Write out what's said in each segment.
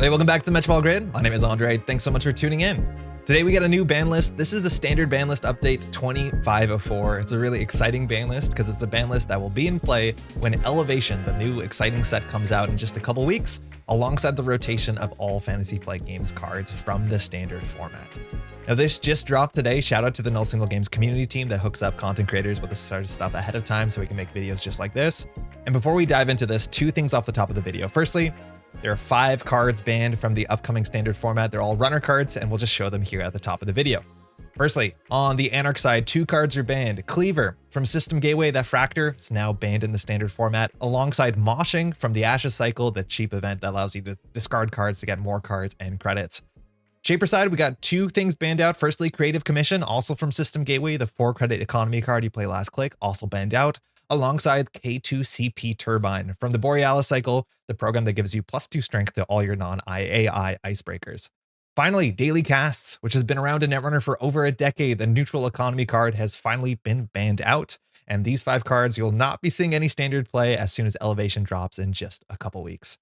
Hey, welcome back to the Métropole Grid. My name is Andre. Thanks so much for tuning in. Today we got a new ban list. This is the standard ban list update 2504. It's a really exciting ban list because it's the ban list that will be in play when Elevation, the new exciting set, comes out in just a couple weeks, alongside the rotation of all Fantasy Flight Games cards from the standard format. Now this just dropped today. Shout out to the Null Single Games community team that hooks up content creators with this sort of stuff ahead of time so we can make videos just like this. And before we dive into this, two things off the top of the video. Firstly, there are 5 cards banned from the upcoming standard format. They're all runner cards, and we'll just show them here at the top of the video. Firstly, on the Anarch side, 2 cards are banned. Cleaver from System Gateway, that Fractor, is now banned in the standard format, alongside Moshing from the Ashes Cycle, the cheap event that allows you to discard cards to get more cards and credits. Shaper side, we got 2 things banned out. Firstly, Creative Commission, also from System Gateway, the 4-credit economy card you play last click, also banned out, alongside K2CP Turbine from the Borealis Cycle, the program that gives you +2 strength to all your non-AI icebreakers. Finally, Daily Casts, which has been around in Netrunner for over a decade. The neutral economy card has finally been banned out, and these 5 cards you'll not be seeing any standard play as soon as Elevation drops in just a couple weeks.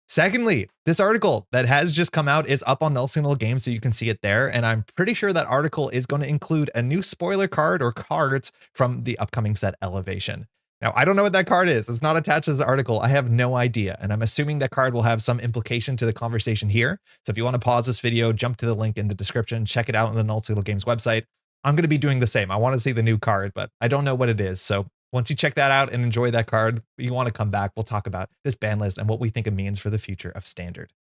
Secondly, this article that has just come out is up on Null Single Games, so you can see it there, and I'm pretty sure that article is going to include a new spoiler card or cards from the upcoming set Elevation. Now, I don't know what that card is. It's not attached to this article. I have no idea, and I'm assuming that card will have some implication to the conversation here. So if you want to pause this video, jump to the link in the description, check it out on the Null Single Games website. I'm going to be doing the same. I want to see the new card, but I don't know what it is. So once you check that out and enjoy that card, you want to come back, we'll talk about this ban list and what we think it means for the future of Standard.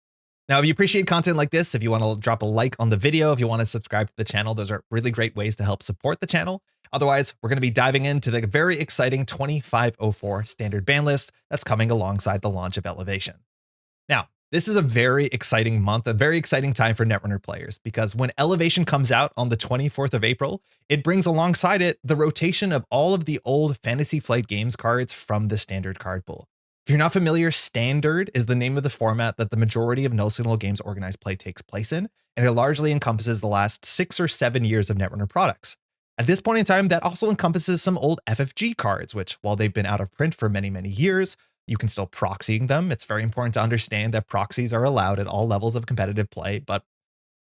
Now, if you appreciate content like this, if you want to drop a like on the video, if you want to subscribe to the channel, those are really great ways to help support the channel. Otherwise, we're going to be diving into the very exciting 2504 standard ban list that's coming alongside the launch of Elevation. Now, this is a very exciting month, a very exciting time for Netrunner players, because when Elevation comes out on the 24th of April, it brings alongside it the rotation of all of the old Fantasy Flight Games cards from the standard card pool. If you're not familiar, Standard is the name of the format that the majority of Null Single Games organized play takes place in, and it largely encompasses the last 6 or 7 years of Netrunner products. At this point in time, that also encompasses some old FFG cards, which, while they've been out of print for many, many years, you can still proxy them. It's very important to understand that proxies are allowed at all levels of competitive play, but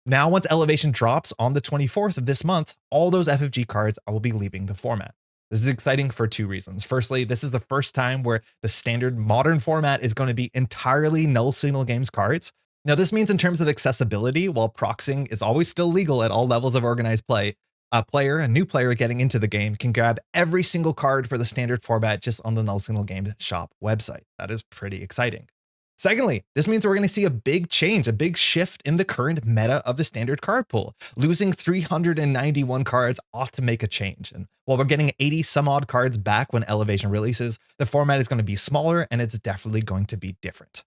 now once Elevation drops on the 24th of this month, all those FFG cards will be leaving the format. This is exciting for 2 reasons. Firstly, this is the first time where the standard modern format is going to be entirely Null Single Games cards. Now, this means in terms of accessibility, while proxying is always still legal at all levels of organized play, a new player getting into the game can grab every single card for the standard format just on the Null Single Games shop website. That is pretty exciting. Secondly, this means we're going to see a big change, a big shift in the current meta of the standard card pool. Losing 391 cards ought to make a change. And while we're getting 80 some odd cards back when Elevation releases, the format is going to be smaller and it's definitely going to be different.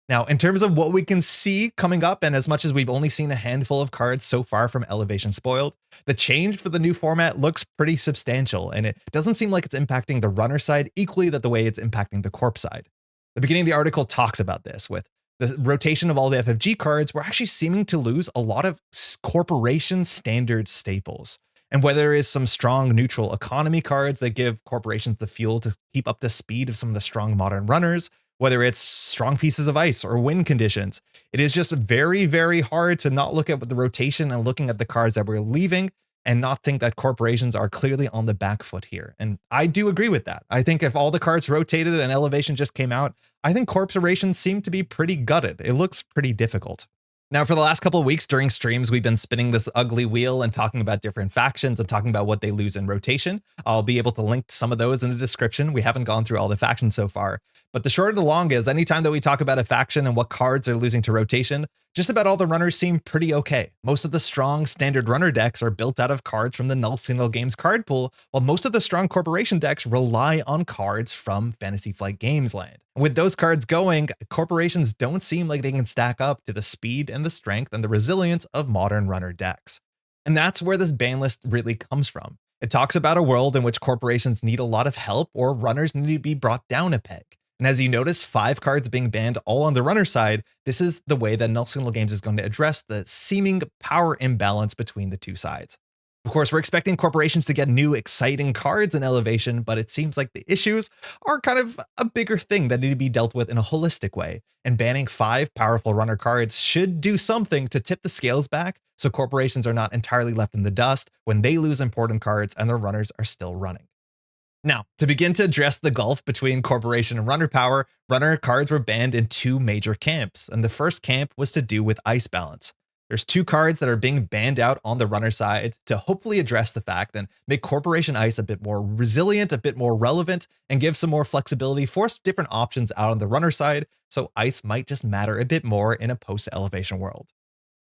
Now, in terms of what we can see coming up, and as much as we've only seen a handful of cards so far from Elevation spoiled, the change for the new format looks pretty substantial, and it doesn't seem like it's impacting the runner side equally the way it's impacting the corp side. The beginning of the article talks about this. With the rotation of all the FFG cards, we're actually seeming to lose a lot of corporation standard staples. And whether there is some strong neutral economy cards that give corporations the fuel to keep up to speed of some of the strong modern runners, whether it's strong pieces of ice or win conditions, it is just very, very hard to not look at the rotation and looking at the cards that we're leaving and not think that corporations are clearly on the back foot here. And I do agree with that. I think if all the cards rotated and Elevation just came out, I think corporations seem to be pretty gutted. It looks pretty difficult. Now, for the last couple of weeks during streams, we've been spinning this ugly wheel and talking about different factions and talking about what they lose in rotation. I'll be able to link some of those in the description. We haven't gone through all the factions so far, but the short of the long is anytime that we talk about a faction and what cards are losing to rotation, just about all the runners seem pretty okay. Most of the strong standard runner decks are built out of cards from the Null Single Games card pool, while most of the strong corporation decks rely on cards from Fantasy Flight Games land. With those cards going, corporations don't seem like they can stack up to the speed and the strength and the resilience of modern runner decks. And that's where this ban list really comes from. It talks about a world in which corporations need a lot of help or runners need to be brought down a peg. And as you notice, 5 cards being banned all on the runner side, this is the way that Null Single Games is going to address the seeming power imbalance between the two sides. Of course, we're expecting corporations to get new, exciting cards in Elevation, but it seems like the issues are kind of a bigger thing that need to be dealt with in a holistic way. And banning 5 powerful runner cards should do something to tip the scales back so corporations are not entirely left in the dust when they lose important cards and their runners are still running. Now, to begin to address the gulf between corporation and runner power, runner cards were banned in 2 major camps, and the first camp was to do with ice balance. There's 2 cards that are being banned out on the runner side to hopefully address the fact and make Corporation Ice a bit more resilient, a bit more relevant, and give some more flexibility for different options out on the runner side, so Ice might just matter a bit more in a post-elevation world.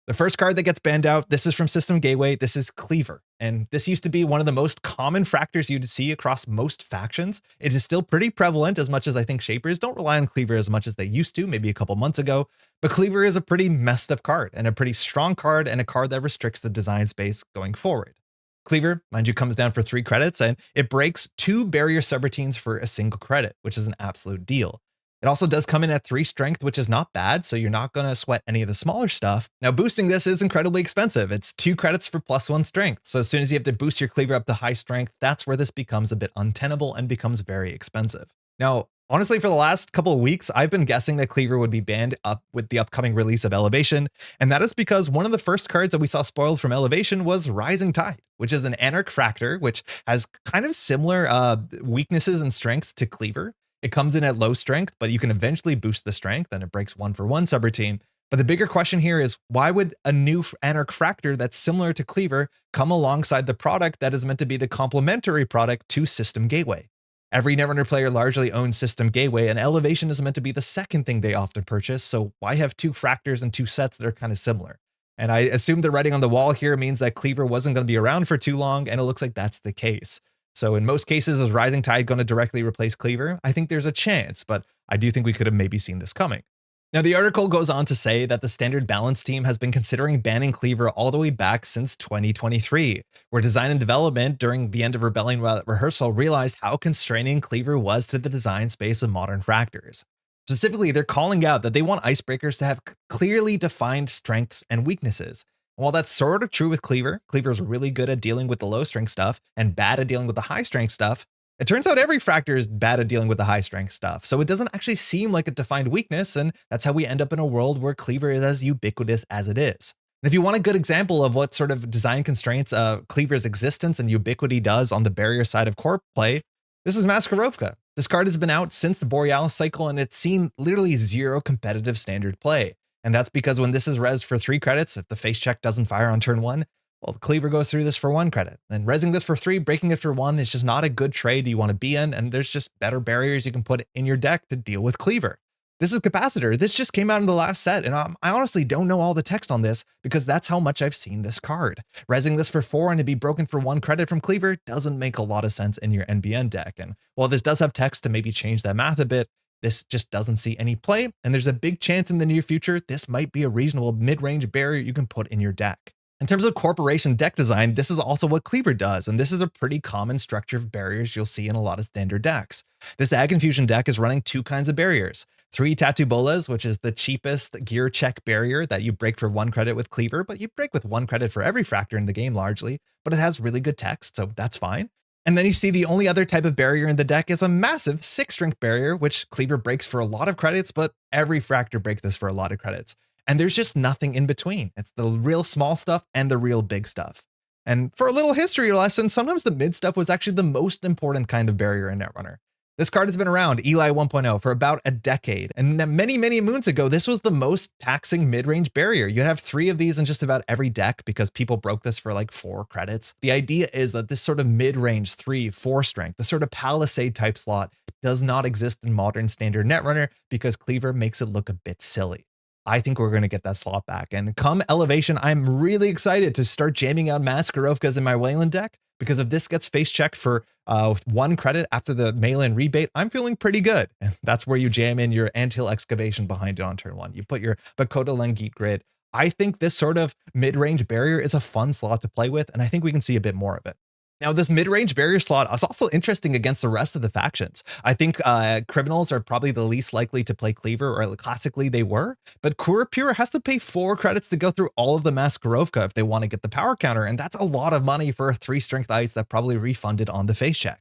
The first card that gets banned out, this is from System Gateway, this is Cleaver. And this used to be one of the most common fractors you'd see across most factions. It is still pretty prevalent, as much as I think Shapers don't rely on Cleaver as much as they used to, maybe a couple months ago. But Cleaver is a pretty messed up card, and a pretty strong card, and a card that restricts the design space going forward. Cleaver, mind you, comes down for 3 credits, and it breaks 2 barrier subroutines for a single credit, which is an absolute deal. It also does come in at 3 strength, which is not bad, so you're not going to sweat any of the smaller stuff. Now, boosting this is incredibly expensive. It's 2 credits for +1 strength, so as soon as you have to boost your Cleaver up to high strength, that's where this becomes a bit untenable and becomes very expensive. Now, honestly, for the last couple of weeks, I've been guessing that Cleaver would be banned up with the upcoming release of Elevation, and that is because one of the first cards that we saw spoiled from Elevation was Rising Tide, which is an Anarch Fractor, which has kind of similar weaknesses and strengths to Cleaver. It comes in at low strength, but you can eventually boost the strength and it breaks 1-for-1 subroutine. But the bigger question here is, why would a new Anarch Fractor that's similar to Cleaver come alongside the product that is meant to be the complementary product to System Gateway? Every Netrunner player largely owns System Gateway, and Elevation is meant to be the second thing they often purchase, so why have 2 Fractors and 2 sets that are kind of similar? And I assume the writing on the wall here means that Cleaver wasn't going to be around for too long, and it looks like that's the case. So in most cases, is Rising Tide going to directly replace Cleaver? I think there's a chance, but I do think we could have maybe seen this coming. Now, the article goes on to say that the Standard Balance team has been considering banning Cleaver all the way back since 2023, where design and development during the end of Rebellion rehearsal realized how constraining Cleaver was to the design space of modern fractors. Specifically, they're calling out that they want icebreakers to have clearly defined strengths and weaknesses. While that's sort of true with Cleaver, Cleaver's really good at dealing with the low strength stuff and bad at dealing with the high strength stuff. It turns out every fractor is bad at dealing with the high strength stuff, so it doesn't actually seem like a defined weakness, and that's how we end up in a world where Cleaver is as ubiquitous as it is. And if you want a good example of what sort of design constraints Cleaver's existence and ubiquity does on the barrier side of corp play, this is Maskarovka. This card has been out since the Borealis cycle, and it's seen literally 0 competitive standard play. And that's because when this is res for 3 credits, if the face check doesn't fire on turn 1, well, the Cleaver goes through this for 1 credit. And resing this for 3, breaking it for 1 is just not a good trade you want to be in, and there's just better barriers you can put in your deck to deal with Cleaver. This is Capacitor. This just came out in the last set, and I honestly don't know all the text on this because that's how much I've seen this card. Resing this for 4 and to be broken for 1 credit from Cleaver doesn't make a lot of sense in your NBN deck. And while this does have text to maybe change that math a bit, this just doesn't see any play, and there's a big chance in the near future this might be a reasonable mid-range barrier you can put in your deck. In terms of corporation deck design, this is also what Cleaver does, and this is a pretty common structure of barriers you'll see in a lot of standard decks. This Ag Infusion deck is running 2 kinds of barriers. 3 Tattoo Bolas, which is the cheapest gear check barrier that you break for 1 credit with Cleaver, but you break with 1 credit for every fractor in the game largely, but it has really good text, so that's fine. And then you see the only other type of barrier in the deck is a massive 6 strength barrier, which Cleaver breaks for a lot of credits, but every fractor breaks this for a lot of credits. And there's just nothing in between. It's the real small stuff and the real big stuff. And for a little history lesson, sometimes the mid stuff was actually the most important kind of barrier in Netrunner. This card has been around, Eli 1.0, for about a decade, and many, many moons ago, this was the most taxing mid-range barrier. You'd have 3 of these in just about every deck because people broke this for like 4 credits. The idea is that this sort of mid-range 3-4 strength, the sort of Palisade type slot, does not exist in modern standard Netrunner because Cleaver makes it look a bit silly. I think we're going to get that slot back, and come Elevation, I'm really excited to start jamming out Maskarovkas in my Wayland deck, because if this gets face checked for 1 credit after the mail-in rebate, I'm feeling pretty good. And that's where you jam in your Anthill Excavation behind it on turn 1. You put your Bakota Lengit Grid. I think this sort of mid-range barrier is a fun slot to play with, and I think we can see a bit more of it. Now, this mid-range barrier slot is also interesting against the rest of the factions. I think criminals are probably the least likely to play Cleaver, or classically they were, but Kurapura has to pay 4 credits to go through all of the Maskarovka if they want to get the power counter, and that's a lot of money for a 3-strength ice that probably refunded on the face check.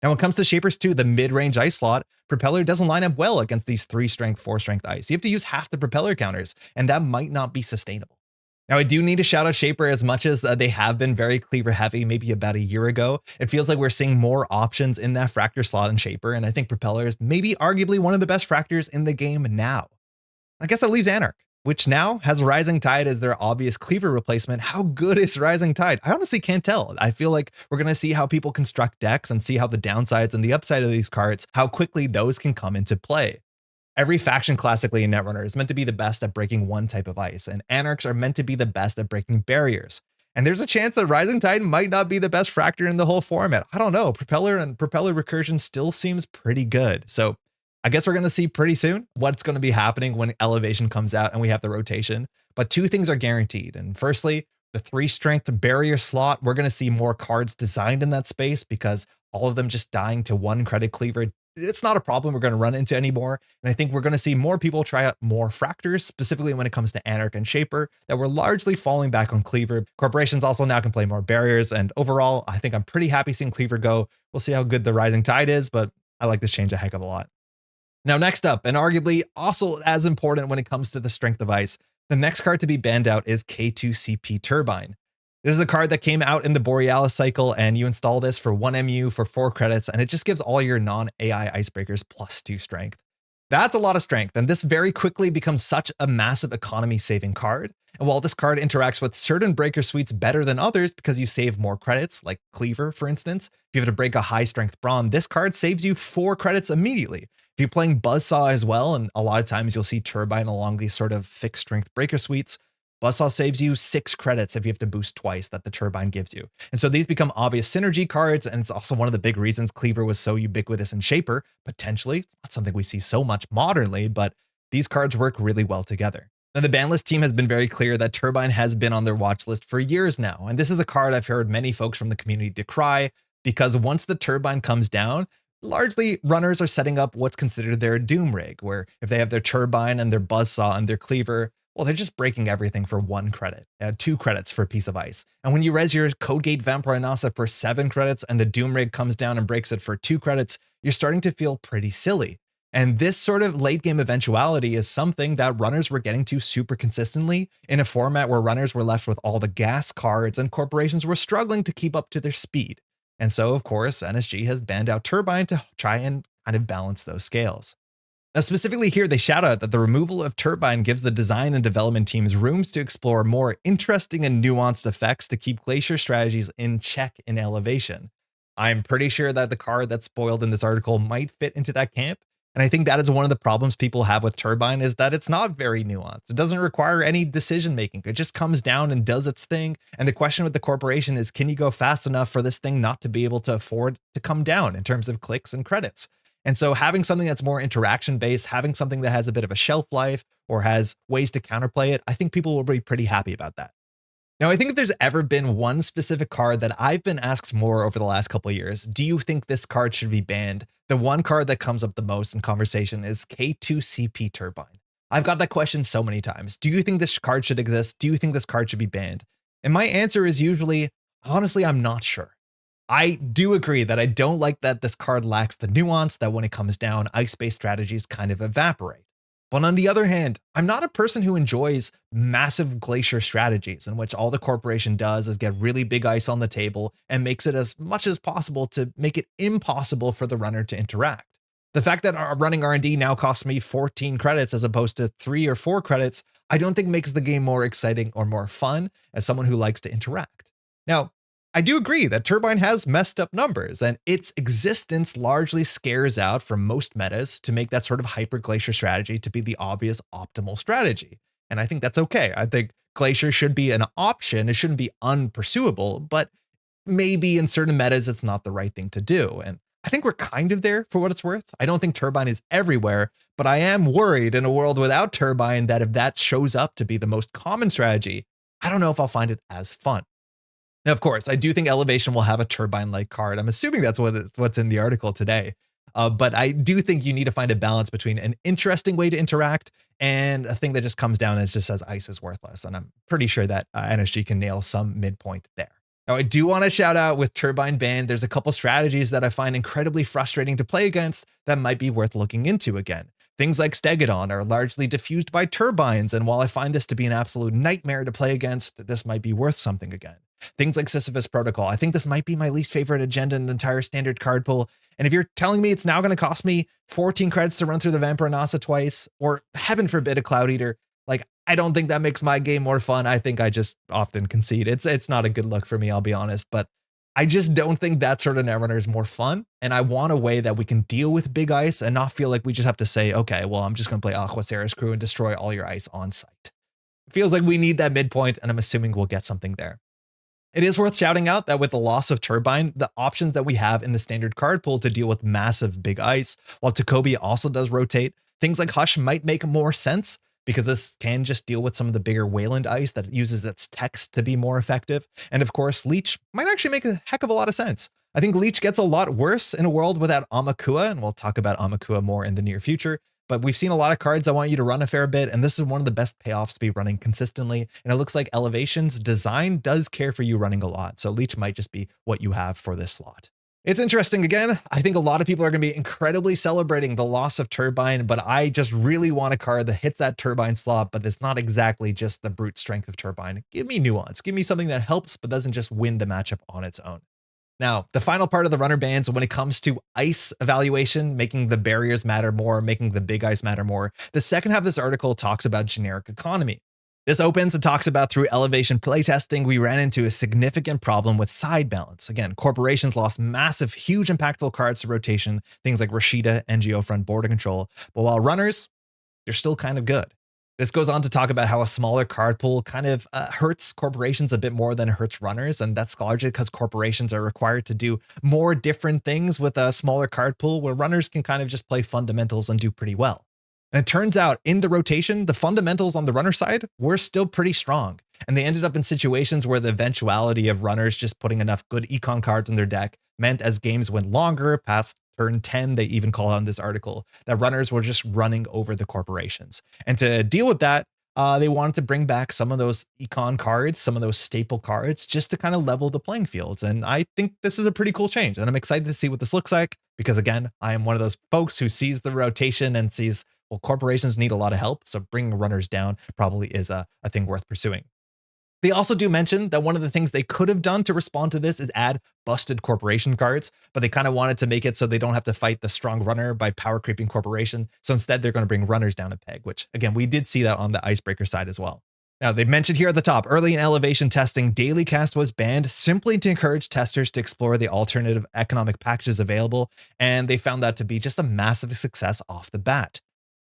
Now, when it comes to Shapers 2, the mid-range ice slot, Propeller doesn't line up well against these 3-strength, 4-strength ice. You have to use half the Propeller counters, and that might not be sustainable. Now, I do need to shout out Shaper as much as they have been very Cleaver heavy maybe about a year ago. It feels like we're seeing more options in that Fractor slot in Shaper, and I think Propeller is maybe arguably one of the best Fractors in the game now. I guess that leaves Anarch, which now has Rising Tide as their obvious Cleaver replacement. How good is Rising Tide? I honestly can't tell. I feel like we're going to see how people construct decks and see how the downsides and the upside of these cards, how quickly those can come into play. Every faction classically in Netrunner is meant to be the best at breaking one type of ice, and Anarchs are meant to be the best at breaking barriers. And there's a chance that Rising Tide might not be the best Fractor in the whole format. I don't know. Propeller and Propeller Recursion still seems pretty good. So I guess we're going to see pretty soon what's going to be happening when Elevation comes out and we have the rotation. But 2 things are guaranteed. And firstly, the 3-strength barrier slot, we're going to see more cards designed in that space because all of them just dying to 1 credit Cleaver, it's not a problem we're going to run into anymore. And I think we're going to see more people try out more Fractors, specifically when it comes to Anarch and Shaper, that were largely falling back on Cleaver. Corporations also now can play more barriers. And overall, I think I'm pretty happy seeing Cleaver go. We'll see how good the Rising Tide is, but I like this change a heck of a lot. Now, next up, and arguably also as important when it comes to the strength of ice, the next card to be banned out is K2CP Turbine. This is a card that came out in the Borealis cycle, and you install this for 1 MU for 4 credits, and it just gives all your non-AI icebreakers +2 strength. That's a lot of strength, and this very quickly becomes such a massive economy-saving card. And while this card interacts with certain breaker suites better than others because you save more credits, like Cleaver, for instance, if you have to break a high-strength Brawn, this card saves you 4 credits immediately. If you're playing Buzzsaw as well, and a lot of times you'll see Turbine along these sort of fixed-strength breaker suites, Buzzsaw saves you 6 credits if you have to boost twice that the Turbine gives you. And so these become obvious synergy cards, and it's also one of the big reasons Cleaver was so ubiquitous in Shaper, potentially. It's not something we see so much modernly, but these cards work really well together. Now, the banlist team has been very clear that Turbine has been on their watch list for years now, and this is a card I've heard many folks from the community decry, because once the Turbine comes down, largely runners are setting up what's considered their Doom rig, where if they have their Turbine and their Buzzsaw and their Cleaver, well, they're just breaking everything for 1 credit, 2 credits for a piece of ice. And when you res your Codegate Vampire Nasa for 7 credits and the Doom Rig comes down and breaks it for 2 credits, you're starting to feel pretty silly. And this sort of late game eventuality is something that runners were getting to super consistently in a format where runners were left with all the gas cards and corporations were struggling to keep up to their speed. And so, of course, NSG has banned out Turbine to try and kind of balance those scales. Now, specifically here, they shout out that the removal of Turbine gives the design and development teams rooms to explore more interesting and nuanced effects to keep Glacier strategies in check in Elevation. I'm pretty sure that the card that's spoiled in this article might fit into that camp, and I think that is one of the problems people have with Turbine is that it's not very nuanced. It doesn't require any decision making. It just comes down and does its thing, and the question with the corporation is, can you go fast enough for this thing not to be able to afford to come down in terms of clicks and credits? And so having something that's more interaction based, having something that has a bit of a shelf life or has ways to counterplay it, I think people will be pretty happy about that. Now, I think if there's ever been one specific card that I've been asked more over the last couple of years, do you think this card should be banned? The one card that comes up the most in conversation is K2CP Turbine. I've got that question so many times. Do you think this card should exist? Do you think this card should be banned? And my answer is usually, honestly, I'm not sure. I do agree that I don't like that this card lacks the nuance that when it comes down, ice-based strategies kind of evaporate. But on the other hand, I'm not a person who enjoys massive Glacier strategies in which all the corporation does is get really big ice on the table and makes it as much as possible to make it impossible for the runner to interact. The fact that running R&D now costs me 14 credits as opposed to 3 or 4 credits, I don't think makes the game more exciting or more fun as someone who likes to interact. Now, I do agree that Turbine has messed up numbers, and its existence largely scares out from most metas to make that sort of hyper Glacier strategy to be the obvious optimal strategy. And I think that's okay. I think Glacier should be an option. It shouldn't be unpursuable, but maybe in certain metas, it's not the right thing to do. And I think we're kind of there for what it's worth. I don't think Turbine is everywhere, but I am worried in a world without Turbine that if that shows up to be the most common strategy, I don't know if I'll find it as fun. Now, of course, I do think Elevation will have a turbine-like card. I'm assuming that's what's in the article today. But I do think you need to find a balance between an interesting way to interact and a thing that just comes down and just says ice is worthless. And I'm pretty sure that NSG can nail some midpoint there. Now, I do want to shout out with Turbine Ban, there's a couple strategies that I find incredibly frustrating to play against that might be worth looking into again. Things like Stegodon are largely diffused by turbines, and while I find this to be an absolute nightmare to play against, this might be worth something again. Things like Sisyphus Protocol, I think this might be my least favorite agenda in the entire standard card pool, and if you're telling me it's now going to cost me 14 credits to run through the Vampire twice, or heaven forbid a Cloud Eater, like, I don't think that makes my game more fun. I think I just often concede. It's not a good look for me, I'll be honest, but I just don't think that sort of Netrunner is more fun. And I want a way that we can deal with big ice and not feel like we just have to say, okay, well, I'm just going to play Aquaceres Crew and destroy all your ice on site. It feels like we need that midpoint, and I'm assuming we'll get something there. It is worth shouting out that with the loss of Turbine, the options that we have in the standard card pool to deal with massive big ice, while Takobi also does rotate, things like Hush might make more sense, because this can just deal with some of the bigger Wayland ice that uses its text to be more effective. And of course, Leech might actually make a heck of a lot of sense. I think Leech gets a lot worse in a world without Amakua, and we'll talk about Amakua more in the near future. But we've seen a lot of cards I want you to run a fair bit, and this is one of the best payoffs to be running consistently. And it looks like Elevation's design does care for you running a lot, so Leech might just be what you have for this slot. It's interesting again. I think a lot of people are going to be incredibly celebrating the loss of Turbine, but I just really want a card that hits that Turbine slot, but it's not exactly just the brute strength of Turbine. Give me nuance. Give me something that helps, but doesn't just win the matchup on its own. Now, the final part of the runner bans when it comes to ice evaluation, making the barriers matter more, making the big ice matter more, the second half of this article talks about generic economy. This opens and talks about through Elevation playtesting, we ran into a significant problem with side balance. Again, corporations lost massive, huge impactful cards to rotation, things like Rashida, NGO front border control, but while runners, they're still kind of good. This goes on to talk about how a smaller card pool kind of hurts corporations a bit more than it hurts runners, and that's largely because corporations are required to do more different things with a smaller card pool, where runners can kind of just play fundamentals and do pretty well. And it turns out in the rotation, the fundamentals on the runner side were still pretty strong. And they ended up in situations where the eventuality of runners just putting enough good econ cards in their deck meant as games went longer, past turn 10, they even call out in this article, that runners were just running over the corporations. And to deal with that, they wanted to bring back some of those econ cards, some of those staple cards, just to kind of level the playing fields. And I think this is a pretty cool change. And I'm excited to see what this looks like, because again, I am one of those folks who sees the rotation and sees, well, corporations need a lot of help, so bringing runners down probably is a thing worth pursuing. They also do mention that one of the things they could have done to respond to this is add busted corporation cards, but they kind of wanted to make it so they don't have to fight the strong runner by power creeping corporation. So instead, they're going to bring runners down a peg, which again, we did see that on the icebreaker side as well. Now, they mentioned here at the top, early in Elevation testing, daily cast was banned simply to encourage testers to explore the alternative economic packages available, and they found that to be just a massive success off the bat.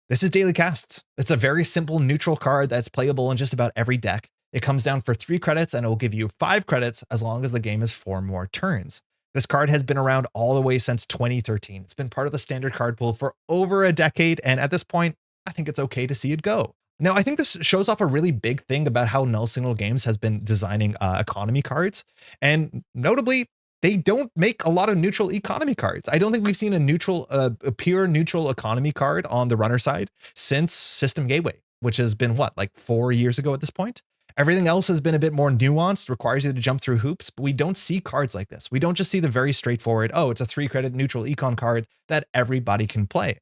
This is daily casts. It's a very simple neutral card that's playable in just about every deck. It comes down for 3 credits and it will give you 5 credits as long as the game is 4 more turns. This card has been around all the way since 2013. It's been part of the standard card pool for over a decade, and at this point, I think it's okay to see it go. Now, I think this shows off a really big thing about how Null Signal Games has been designing economy cards, and notably, they don't make a lot of neutral economy cards. I don't think we've seen a pure neutral economy card on the runner side since System Gateway, which has been what, like 4 years ago at this point? Everything else has been a bit more nuanced, requires you to jump through hoops, but we don't see cards like this. We don't just see the very straightforward, oh, it's a 3-credit neutral econ card that everybody can play.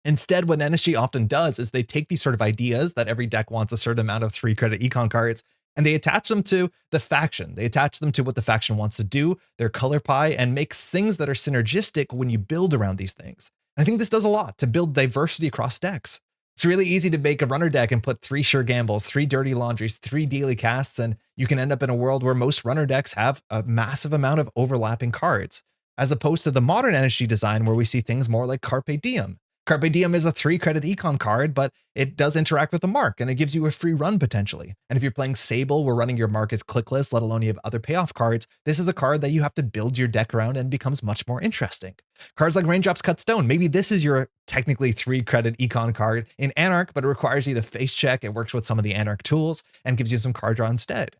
Instead, what NSG often does is they take these sort of ideas that every deck wants a certain amount of 3-credit econ cards, and they attach them to the faction. They attach them to what the faction wants to do, their color pie, and make things that are synergistic when you build around these things. And I think this does a lot to build diversity across decks. It's really easy to make a runner deck and put 3 Sure Gambles, 3 Dirty Laundries, 3 Daily Casts, and you can end up in a world where most runner decks have a massive amount of overlapping cards, as opposed to the modern NSG design where we see things more like Carpe Diem. Carpe Diem is a 3-credit econ card, but it does interact with the mark, and it gives you a free run potentially. And if you're playing Sable, where running your mark is clickless, let alone you have other payoff cards, this is a card that you have to build your deck around and becomes much more interesting. Cards like Raindrops Cut Stone, maybe this is your technically 3-credit econ card in Anarch, but it requires you to face check, it works with some of the Anarch tools, and gives you some card draw instead.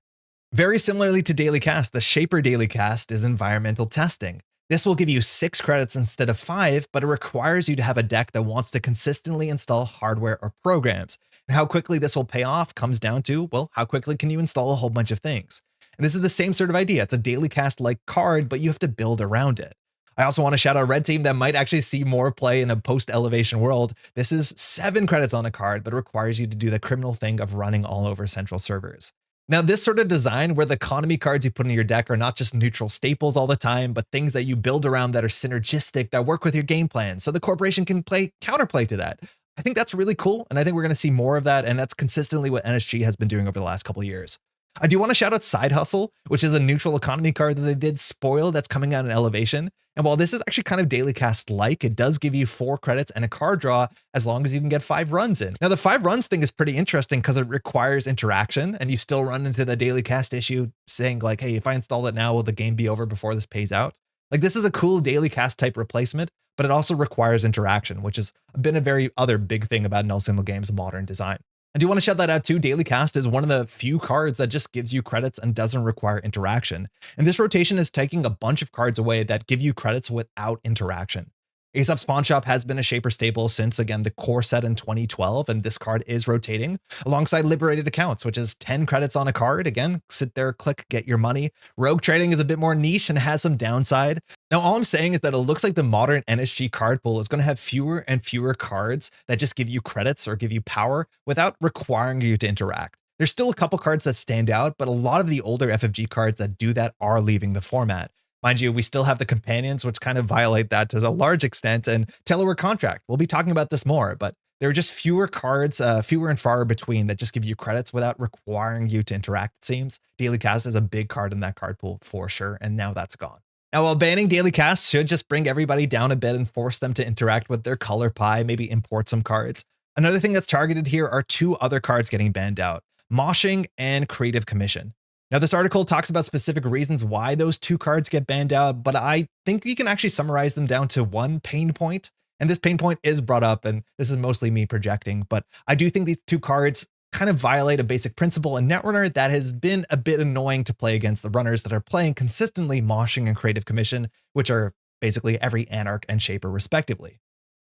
Very similarly to Daily Cast, the Shaper Daily Cast is environmental testing. This will give you 6 credits instead of 5, but it requires you to have a deck that wants to consistently install hardware or programs. And how quickly this will pay off comes down to, well, how quickly can you install a whole bunch of things? And this is the same sort of idea. It's a Daily Cast-like card, but you have to build around it. I also want to shout out Red Team that might actually see more play in a post-elevation world. This is 7 credits on a card, but it requires you to do the criminal thing of running all over central servers. Now, this sort of design where the economy cards you put in your deck are not just neutral staples all the time, but things that you build around that are synergistic, that work with your game plan, so the corporation can play counterplay to that. I think that's really cool, and I think we're going to see more of that, and that's consistently what NSG has been doing over the last couple of years. I do want to shout out Side Hustle, which is a neutral economy card that they did spoil that's coming out in Elevation. And while this is actually kind of Daily Cast-like, it does give you 4 credits and a card draw as long as you can get 5 runs in. Now, the 5 runs thing is pretty interesting because it requires interaction, and you still run into the Daily Cast issue saying like, hey, if I install it now, will the game be over before this pays out? Like, this is a cool Daily Cast type replacement, but it also requires interaction, which has been a very other big thing about Null Single Game's modern design. I do want to shout that out too. Daily Cast is one of the few cards that just gives you credits and doesn't require interaction. And this rotation is taking a bunch of cards away that give you credits without interaction. Aesop's Pawn Shop has been a Shaper staple since, again, the core set in 2012, and this card is rotating alongside Liberated Accounts, which is 10 credits on a card. Again, sit there, click, get your money. Rogue Trading is a bit more niche and has some downside. Now, all I'm saying is that it looks like the modern NSG card pool is going to have fewer and fewer cards that just give you credits or give you power without requiring you to interact. There's still a couple cards that stand out, but a lot of the older FFG cards that do that are leaving the format. Mind you, we still have the companions, which kind of violate that to a large extent, and Teleware Contract. We'll be talking about this more, but there are just fewer cards, fewer and far between that just give you credits without requiring you to interact, it seems. Daily Cast is a big card in that card pool for sure, and now that's gone. Now, while banning Daily Cast should just bring everybody down a bit and force them to interact with their color pie, maybe import some cards, another thing that's targeted here are 2 other cards getting banned out, Moshing and Creative Commission. Now, this article talks about specific reasons why those 2 cards get banned out, but I think you can actually summarize them down to one pain point. And this pain point is brought up, and this is mostly me projecting, but I do think these 2 cards kind of violate a basic principle in Netrunner that has been a bit annoying to play against the runners that are playing consistently Moshing and Creative Commission, which are basically every Anarch and Shaper respectively.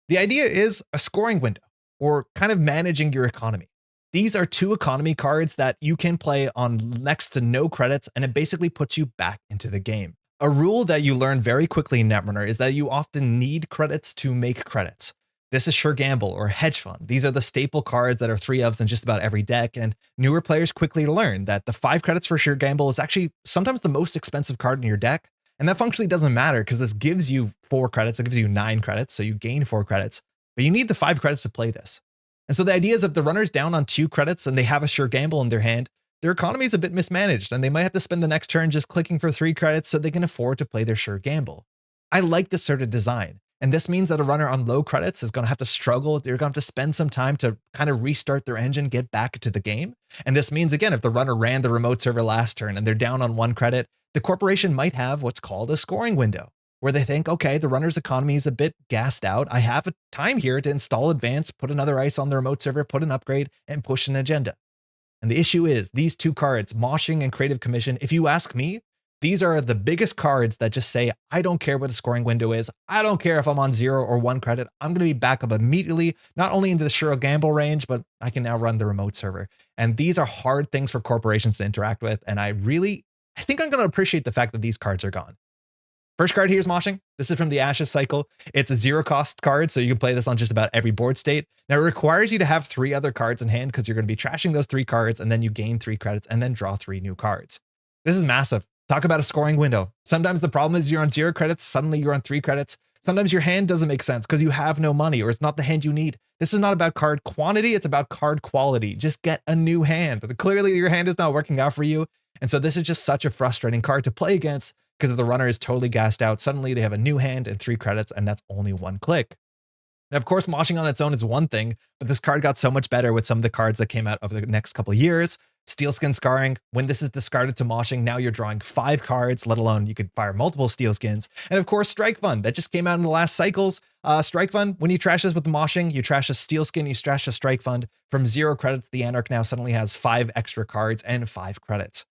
The idea is a scoring window, or kind of managing your economy. These are 2 economy cards that you can play on next to no credits, and it basically puts you back into the game. A rule that you learn very quickly in Netrunner is that you often need credits to make credits. This is Sure Gamble or Hedge Fund. These are the staple cards that are 3-ofs in just about every deck, and newer players quickly learn that the 5 credits for Sure Gamble is actually sometimes the most expensive card in your deck, and that functionally doesn't matter because this gives you 4 credits, it gives you 9 credits, so you gain 4 credits, but you need the 5 credits to play this. And so the idea is if the runner's down on 2 credits and they have a Sure Gamble in their hand, their economy is a bit mismanaged and they might have to spend the next turn just clicking for 3 credits so they can afford to play their Sure Gamble. I like this sort of design. And this means that a runner on low credits is going to have to struggle. They're going to have to spend some time to kind of restart their engine, get back into the game. And this means, again, if the runner ran the remote server last turn and they're down on 1 credit, the corporation might have what's called a scoring window, where they think, okay, the runner's economy is a bit gassed out. I have a time here to install Advance, put another ice on the remote server, put an upgrade, and push an agenda. And the issue is these 2 cards, Moshing and Creative Commission, if you ask me, these are the biggest cards that just say, I don't care what a scoring window is. I don't care if I'm on 0 or 1 credit. I'm going to be back up immediately, not only into the Sure Gamble range, but I can now run the remote server. And these are hard things for corporations to interact with. And I think I'm going to appreciate the fact that these cards are gone. First card here is Moshing. This is from the Ashes cycle. It's a 0 cost card, so you can play this on just about every board state. Now, it requires you to have 3 other cards in hand because you're going to be trashing those 3 cards, and then you gain 3 credits and then draw 3 new cards. This is massive. Talk about a scoring window. Sometimes the problem is you're on 0 credits, suddenly you're on 3 credits. Sometimes your hand doesn't make sense because you have no money or it's not the hand you need. This is not about card quantity, it's about card quality. Just get a new hand. Clearly your hand is not working out for you. And so this is just such a frustrating card to play against because if the runner is totally gassed out, suddenly they have a new hand and 3 credits and that's only 1 click. Now, of course, Moshing on its own is one thing, but this card got so much better with some of the cards that came out over the next couple of years. Steelskin Scarring, when this is discarded to Moshing, now you're drawing 5 cards, let alone you could fire multiple Steelskins. And of course, Strike Fund, that just came out in the last cycles. Strike Fund, when you trash this with Moshing, you trash a Steelskin, you trash a Strike Fund. From 0 credits, the Anarch now suddenly has 5 extra cards and 5 credits.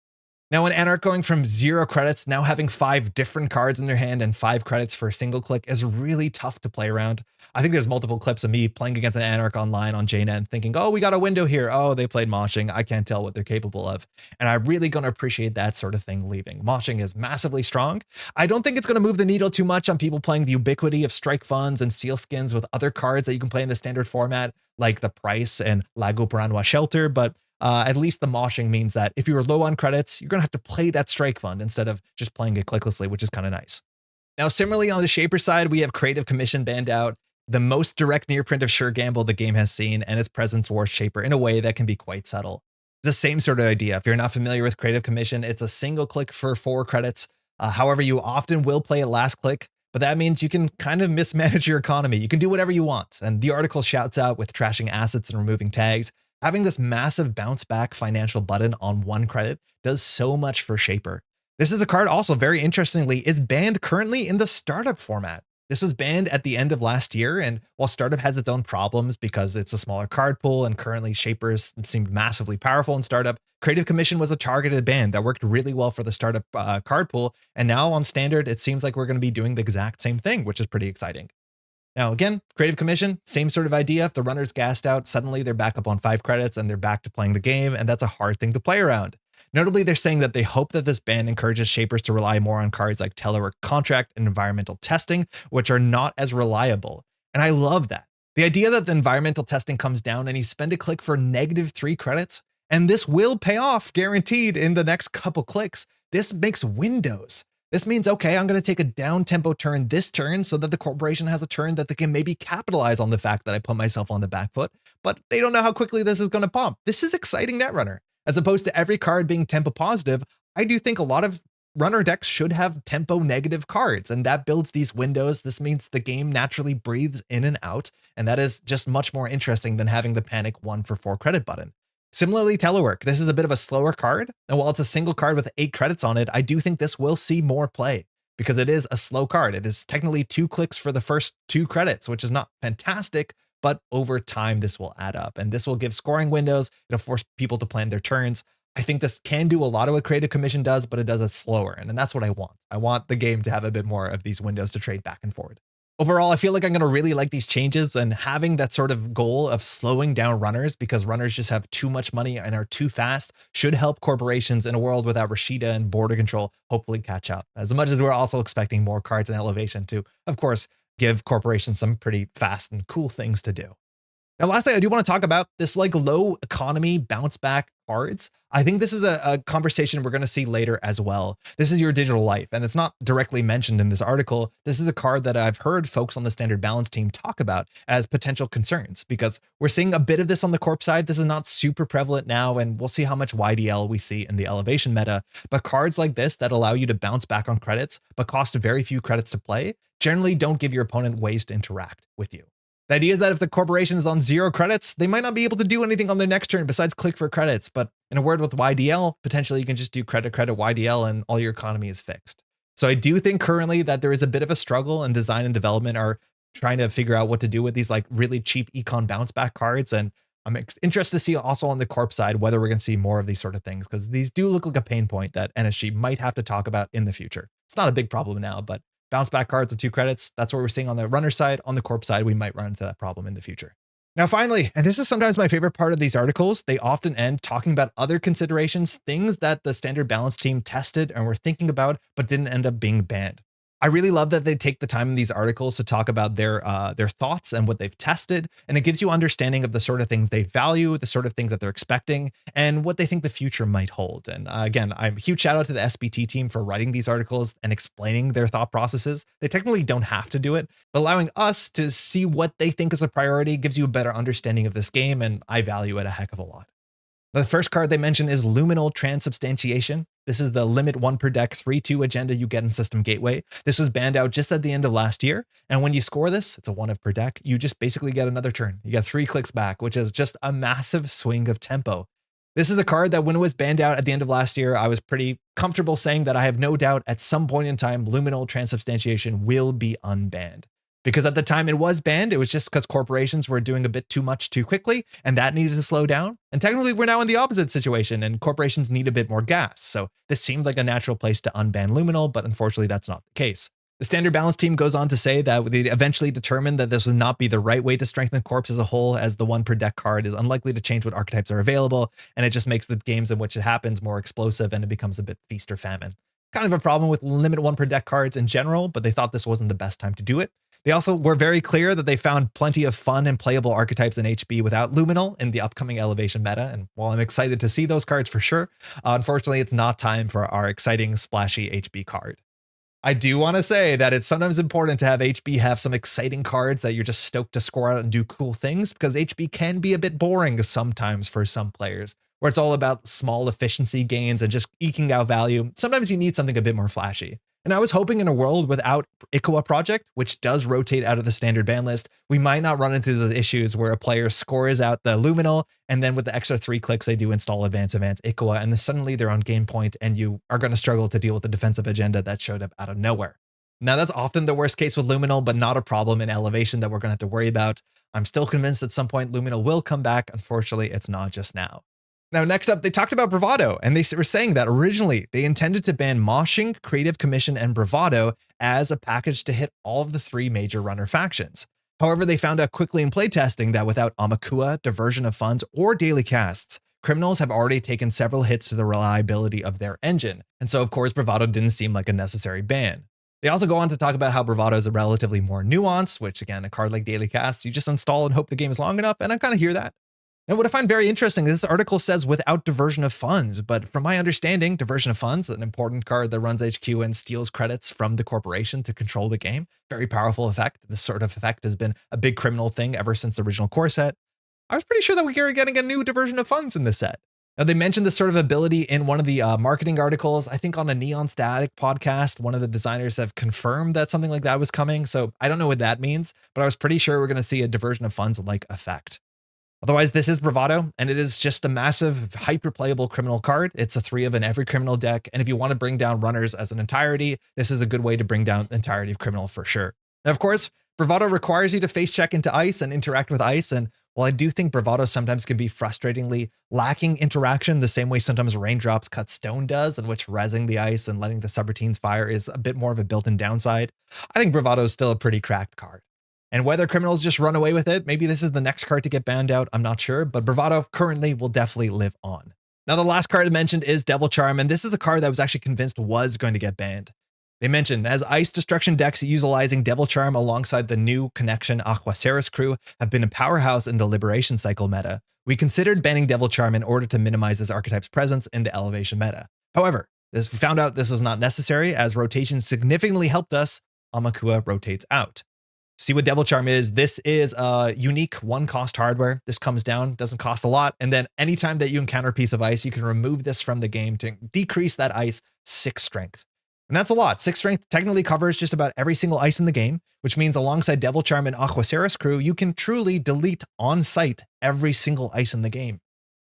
Now, an Anarch going from 0 credits, now having 5 different cards in their hand and 5 credits for a single click is really tough to play around. I think there's multiple clips of me playing against an Anarch online on JNet thinking, oh, we got a window here. Oh, they played Moshing. I can't tell what they're capable of. And I'm really going to appreciate that sort of thing leaving. Moshing is massively strong. I don't think it's going to move the needle too much on people playing the ubiquity of strike funds and seal skins with other cards that you can play in the standard format, like the Price and Lago Paranwa Shelter, but at least the moshing means that if you're low on credits, you're going to have to play that strike fund instead of just playing it clicklessly, which is kind of nice. Now, similarly on the Shaper side, we have Creative Commission banned out, the most direct near print of Sure Gamble the game has seen, and its presence dwarfs Shaper in a way that can be quite subtle. The same sort of idea. If you're not familiar with Creative Commission, it's a single click for 4 credits. However, you often will play it last click, but that means you can kind of mismanage your economy. You can do whatever you want. And the article shouts out with trashing assets and removing tags. Having this massive bounce back financial button on 1 credit does so much for Shaper. This is a card also, very interestingly, is banned currently in the startup format. This was banned at the end of last year, and while startup has its own problems because it's a smaller card pool and currently Shapers seemed massively powerful in startup, Creative Commission was a targeted ban that worked really well for the startup card pool, and now on standard, it seems like we're going to be doing the exact same thing, which is pretty exciting. Now, again, Creative Commission, same sort of idea. If the runner's gassed out, suddenly they're back up on 5 credits and they're back to playing the game, and that's a hard thing to play around. Notably, they're saying that they hope that this ban encourages Shapers to rely more on cards like Telework Contract and Environmental Testing, which are not as reliable. And I love that. The idea that the environmental testing comes down and you spend a click for -3 credits, and this will pay off guaranteed in the next couple clicks. This makes windows. This means, okay, I'm going to take a down tempo turn this turn so that the corporation has a turn that they can maybe capitalize on the fact that I put myself on the back foot, but they don't know how quickly this is going to pump. This is exciting Netrunner. As opposed to every card being tempo positive, I do think a lot of runner decks should have tempo negative cards, and that builds these windows. This means the game naturally breathes in and out, and that is just much more interesting than having the panic 1 for 4 credit button. Similarly, Telework. This is a bit of a slower card, and while it's a single card with 8 credits on it, I do think this will see more play because it is a slow card. It is technically 2 clicks for the first 2 credits, which is not fantastic, but over time this will add up, and this will give scoring windows. It'll force people to plan their turns. I think this can do a lot of what Creative Commission does, but it does it slower, and that's what I want. I want the game to have a bit more of these windows to trade back and forward. Overall, I feel like I'm going to really like these changes, and having that sort of goal of slowing down runners because runners just have too much money and are too fast should help corporations in a world without Rashida and border control hopefully catch up. As much as we're also expecting more cards and elevation to, of course, give corporations some pretty fast and cool things to do. Now, lastly, I do want to talk about this like low economy bounce back cards. I think this is a conversation we're going to see later as well. This is your digital life, and it's not directly mentioned in this article. This is a card that I've heard folks on the standard balance team talk about as potential concerns because we're seeing a bit of this on the corp side. This is not super prevalent now, and we'll see how much YDL we see in the elevation meta. But cards like this that allow you to bounce back on credits, but cost very few credits to play, generally don't give your opponent ways to interact with you. The idea is that if the corporation is on 0 credits, they might not be able to do anything on their next turn besides click for credits. But in a word with YDL, potentially you can just do credit, YDL, and all your economy is fixed. So I do think currently that there is a bit of a struggle, and design and development are trying to figure out what to do with these like really cheap econ bounce back cards. And I'm interested to see also on the corp side whether we're going to see more of these sort of things, because these do look like a pain point that NSG might have to talk about in the future. It's not a big problem now, but bounce back cards with 2 credits, that's what we're seeing on the runner side. On the corp side, we might run into that problem in the future. Now, finally, and this is sometimes my favorite part of these articles, they often end talking about other considerations, things that the standard balance team tested and were thinking about, but didn't end up being banned. I really love that they take the time in these articles to talk about their thoughts and what they've tested, and it gives you understanding of the sort of things they value, the sort of things that they're expecting, and what they think the future might hold. And again, I'm a huge shout out to the SBT team for writing these articles and explaining their thought processes. They technically don't have to do it, but allowing us to see what they think is a priority gives you a better understanding of this game, and I value it a heck of a lot. The first card they mention is Luminal Transubstantiation. This is the limit 1 per deck 3/2 agenda you get in System Gateway. This was banned out just at the end of last year. And when you score this, it's a 1 of per deck. You just basically get another turn. You get 3 clicks back, which is just a massive swing of tempo. This is a card that when it was banned out at the end of last year, I was pretty comfortable saying that I have no doubt at some point in time, Luminal Transubstantiation will be unbanned. because at the time it was banned. It was just because corporations were doing a bit too much too quickly, and that needed to slow down. And technically we're now in the opposite situation, and corporations need a bit more gas. So this seemed like a natural place to unban luminal, but unfortunately that's not the case. The standard balance team goes on to say that they eventually determined that this would not be the right way to strengthen corps as a whole, as the 1 per deck card is unlikely to change what archetypes are available, and it just makes the games in which it happens more explosive, and it becomes a bit feast or famine. Kind of a problem with limit 1 per deck cards in general, but they thought this wasn't the best time to do it. They also were very clear that they found plenty of fun and playable archetypes in HB without luminal in the upcoming elevation meta, and while I'm excited to see those cards for sure, unfortunately it's not time for our exciting splashy HB card. I do want to say that it's sometimes important to have HB have some exciting cards that you're just stoked to score out and do cool things, because HB can be a bit boring sometimes for some players, where it's all about small efficiency gains and just eking out value. Sometimes you need something a bit more flashy. And I was hoping in a world without Ikoa Project, which does rotate out of the standard ban list, we might not run into the issues where a player scores out the luminal, and then with the extra 3 clicks, they do install advance Ikoa, and then suddenly they're on game point, and you are going to struggle to deal with the defensive agenda that showed up out of nowhere. Now, that's often the worst case with luminal, but not a problem in elevation that we're going to have to worry about. I'm still convinced at some point luminal will come back. Unfortunately, it's not just now. Now, next up, they talked about Bravado, and they were saying that originally they intended to ban Moshing, Creative Commission, and Bravado as a package to hit all of the 3 major runner factions. However, they found out quickly in playtesting that without Amakua, diversion of funds, or daily casts, criminals have already taken several hits to the reliability of their engine. And so, of course, Bravado didn't seem like a necessary ban. They also go on to talk about how Bravado is a relatively more nuanced, which again, a card like daily casts, you just install and hope the game is long enough, and I kind of hear that. Now, what I find very interesting is this article says without diversion of funds, but from my understanding, diversion of funds, an important card that runs HQ and steals credits from the corporation to control the game. Very powerful effect. This sort of effect has been a big criminal thing ever since the original core set. I was pretty sure that we were getting a new diversion of funds in this set. Now, they mentioned this sort of ability in one of the marketing articles. I think on a Neon Static podcast, one of the designers have confirmed that something like that was coming. So I don't know what that means, but I was pretty sure we're going to see a diversion of funds like effect. Otherwise, this is Bravado, and it is just a massive, hyper-playable criminal card. It's a 3 of in every criminal deck, and if you want to bring down runners as an entirety, this is a good way to bring down the entirety of criminal for sure. Now, of course, Bravado requires you to face check into ice and interact with ice, and while I do think Bravado sometimes can be frustratingly lacking interaction, the same way sometimes Raindrops Cut Stone does, in which rezzing the ice and letting the subroutines fire is a bit more of a built-in downside, I think Bravado is still a pretty cracked card. And whether criminals just run away with it, maybe this is the next card to get banned out, I'm not sure, but Bravado currently will definitely live on. Now, the last card I mentioned is Devil Charm, and this is a card that I was actually convinced was going to get banned. They mentioned, as ice destruction decks utilizing Devil Charm alongside the new Connection Aquaceres crew have been a powerhouse in the Liberation Cycle meta, we considered banning Devil Charm in order to minimize this archetype's presence in the Elevation meta. However, we found out this was not necessary, as rotation significantly helped us. Amakua rotates out. See what Devil Charm is. This is a unique 1-cost hardware. This comes down, doesn't cost a lot. And then anytime that you encounter a piece of ice, you can remove this from the game to decrease that ice 6 strength. And that's a lot. 6 strength technically covers just about every single ice in the game, which means alongside Devil Charm and Aquaceres crew, you can truly delete on sight every single ice in the game.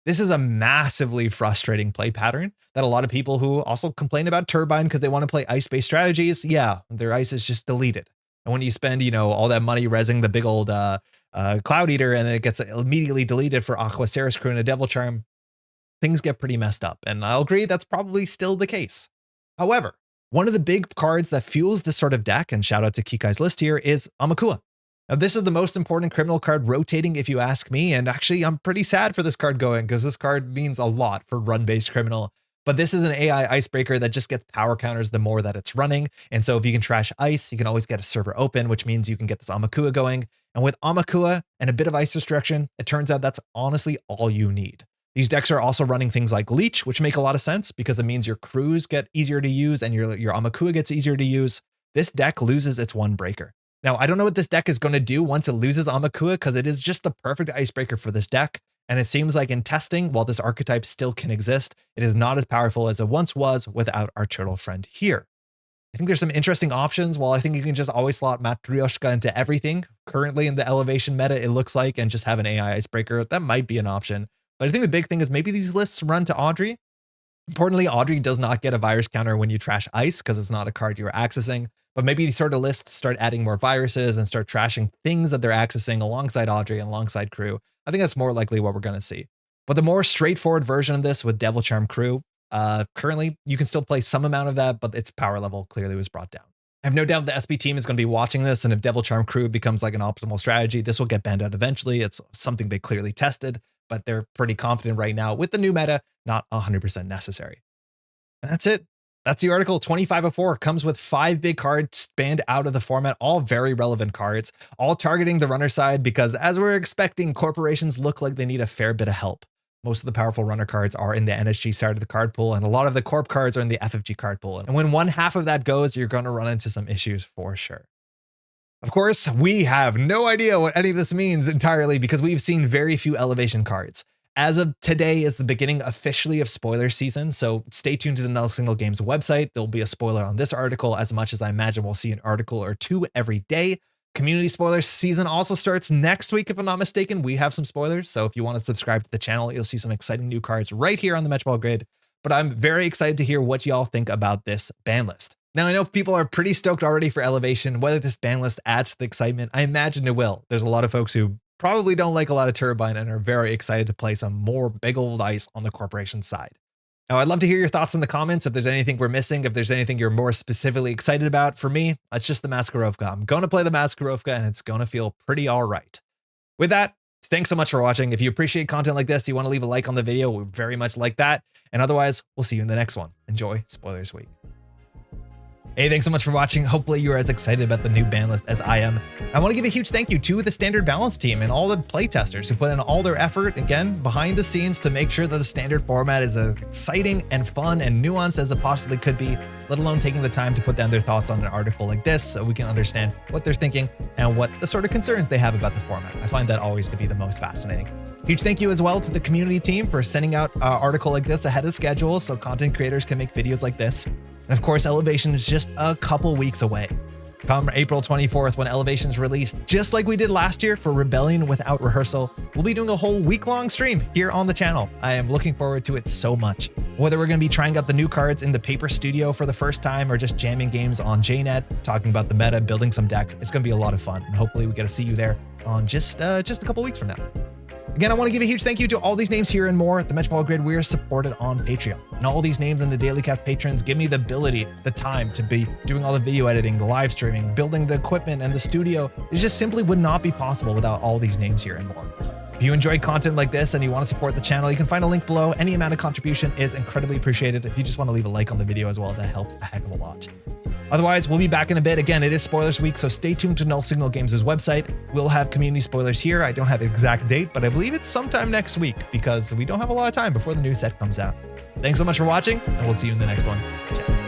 This is a massively frustrating play pattern that a lot of people who also complain about Turbine because they want to play ice-based strategies, yeah, their ice is just deleted. And when you spend, all that money rezzing the big old Cloud Eater and then it gets immediately deleted for Aquaceres crew and a Devil Charm, things get pretty messed up. And I'll agree that's probably still the case. However, one of the big cards that fuels this sort of deck, and shout out to Kikai's list here, is Amakua. Now, this is the most important criminal card rotating if you ask me, and actually I'm pretty sad for this card going because this card means a lot for run-based criminal. But this is an AI icebreaker that just gets power counters the more that it's running. And so if you can trash ice, you can always get a server open, which means you can get this Amakua going. And with Amakua and a bit of ice destruction, it turns out that's honestly all you need. These decks are also running things like Leech, which make a lot of sense because it means your crews get easier to use and your Amakua gets easier to use. This deck loses its 1 breaker. Now, I don't know what this deck is going to do once it loses Amakua because it is just the perfect icebreaker for this deck. And it seems like in testing, while this archetype still can exist, it is not as powerful as it once was without our turtle friend here. I think there's some interesting options. While I think you can just always slot Matryoshka into everything currently in the elevation meta, it looks like, and just have an AI icebreaker, that might be an option. But I think the big thing is maybe these lists run to Audrey. Importantly, Audrey does not get a virus counter when you trash ice because it's not a card you're accessing. but maybe these sort of lists start adding more viruses and start trashing things that they're accessing alongside Audrey and alongside Crew. I think that's more likely what we're going to see. But the more straightforward version of this with Devil Charm Crew, currently you can still play some amount of that, but its power level clearly was brought down. I have no doubt the SB team is going to be watching this, and if Devil Charm Crew becomes like an optimal strategy, this will get banned out eventually. It's something they clearly tested, but they're pretty confident right now with the new meta, not 100% necessary. And that's it. That's the article. 2504 comes with 5 big cards banned out of the format, all very relevant cards, all targeting the runner side because, as we're expecting, corporations look like they need a fair bit of help. Most of the powerful runner cards are in the NSG side of the card pool, and a lot of the corp cards are in the FFG card pool. And when one half of that goes, you're going to run into some issues for sure. Of course, we have no idea what any of this means entirely because we've seen very few elevation cards. As of today is the beginning officially of spoiler season, so stay tuned to the Null Signal Games website. There'll be a spoiler on this article, as much as I imagine we'll see an article or two every day. Community spoiler season also starts next week, if I'm not mistaken. We have some spoilers, so if you want to subscribe to the channel, you'll see some exciting new cards right here on the Métropole Grid. But I'm very excited to hear what y'all think about this ban list. Now, I know people are pretty stoked already for Elevation. Whether this ban list adds to the excitement, I imagine it will. There's a lot of folks who probably don't like a lot of Turbine and are very excited to play some more big old ice on the corporation side. Now, I'd love to hear your thoughts in the comments. If there's anything we're missing, if there's anything you're more specifically excited about. For me, it's just the Maskarovka. I'm going to play the Maskarovka and it's going to feel pretty all right. With that, thanks so much for watching. If you appreciate content like this, you want to leave a like on the video, we very much like that. And otherwise, we'll see you in the next one. Enjoy Spoilers Week. Hey, thanks so much for watching. Hopefully you're as excited about the new ban list as I am. I want to give a huge thank you to the Standard Balance team and all the playtesters who put in all their effort, again, behind the scenes to make sure that the standard format is as exciting and fun and nuanced as it possibly could be, let alone taking the time to put down their thoughts on an article like this so we can understand what they're thinking and what the sort of concerns they have about the format. I find that always to be the most fascinating. Huge thank you as well to the community team for sending out an article like this ahead of schedule so content creators can make videos like this. And of course, Elevation is just a couple weeks away. Come April 24th, when Elevation is released, just like we did last year for Rebellion Without Rehearsal, we'll be doing a whole week-long stream here on the channel. I am looking forward to it so much. Whether we're going to be trying out the new cards in the paper studio for the first time or just jamming games on JNet, talking about the meta, building some decks, it's going to be a lot of fun. And hopefully we get to see you there on just a couple weeks from now. Again, I want to give a huge thank you to all these names here and more at the Métropole Grid. We are supported on Patreon. And all these names and the Daily Cast patrons give me the ability, the time to be doing all the video editing, the live streaming, building the equipment and the studio. It just simply would not be possible without all these names here and more. If you enjoy content like this and you want to support the channel, you can find a link below. Any amount of contribution is incredibly appreciated. If you just want to leave a like on the video as well, that helps a heck of a lot. Otherwise, we'll be back in a bit. Again, it is Spoilers Week, so stay tuned to Null Signal Games' website. We'll have community spoilers here. I don't have an exact date, but I believe it's sometime next week because we don't have a lot of time before the new set comes out. Thanks so much for watching, and we'll see you in the next one. Ciao.